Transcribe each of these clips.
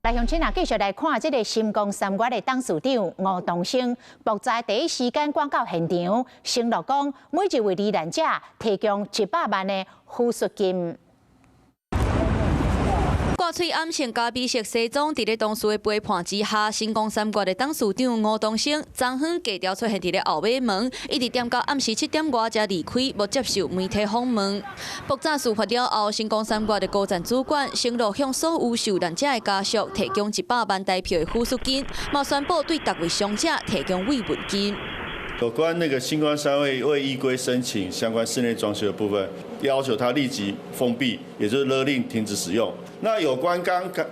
来，乡亲啊，继续来看这个新光三越的董事长吴东升，目在第一时间赶到现场，承诺讲每一位罹难者提供100万的抚恤金。 挂喙暗穿咖啡色西装，伫咧董事的陪伴之下，新光三越的董事长吴东升昨昏假调出现伫咧后尾门，一直点到暗时7点外才离开，无接受媒体访问。爆炸事发了后，新光三越的高层主管承诺向所有受难者的家属提供100万台票的抚恤金，嘛宣布对各位伤者提供慰问金。 有关那个新光三越未依规申请相关室内装修的部分，要求他立即封闭，也就是勒令停止使用。那有关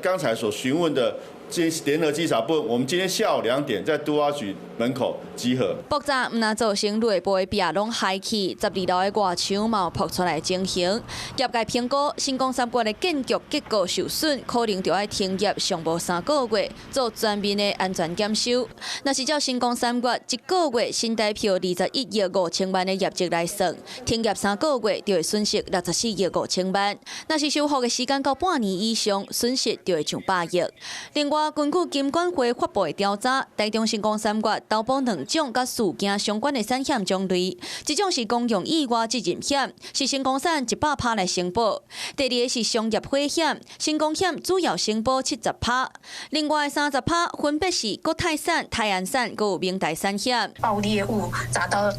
刚才所询问的这些联合稽查部分，我们今天下午2点在都发局门口集合。爆炸唔但造成内部的壁拢嗨起，12楼的外墙嘛扑出来情形。业界评估，新光三越的建筑结构受损，可能就要停业上无3个月，做全面的安全检修。若是照新光三越1个月新台票21亿5千万的业绩来算，停业3个月就会损失64亿5千万。若是修复的时间到半年以上，损失就会上100亿。另外，根据金管会发布的调查，台中新光三越投保2种甲事件相关的产险种类，一种是公用意外责任险，是新光险100%来承保；第二个是商业火险，新光险主要承保70%，另外30%分别是国泰险、泰安险，佮有明台产险。爆裂物砸到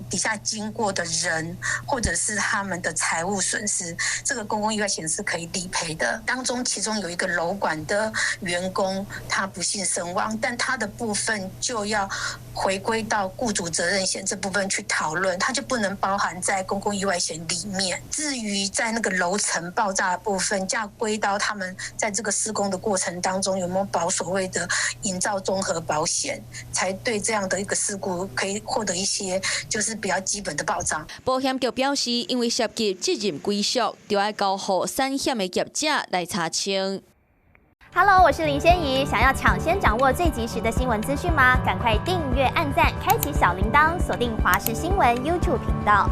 底下经过的人，或者是他们的财务损失，这个公共意外险是可以理赔的。当中其中有一个楼管的员工，他不幸身亡，但他的部分就要回归到雇主责任险这部分去讨论，它就不能包含在公共意外险里面。至于在那个楼层爆炸的部分，就要归到他们在这个施工的过程当中有没有保所谓的营造综合保险，才对这样的一个事故可以获得一些就是比较基本的保障。保险局表示，因为涉及责任归属，就要交予产险的业者来查清。Hello， 我是林仙怡。想要抢先掌握最及时的新闻资讯吗？赶快订阅、按赞、开启小铃铛，锁定华视新闻 YouTube 频道。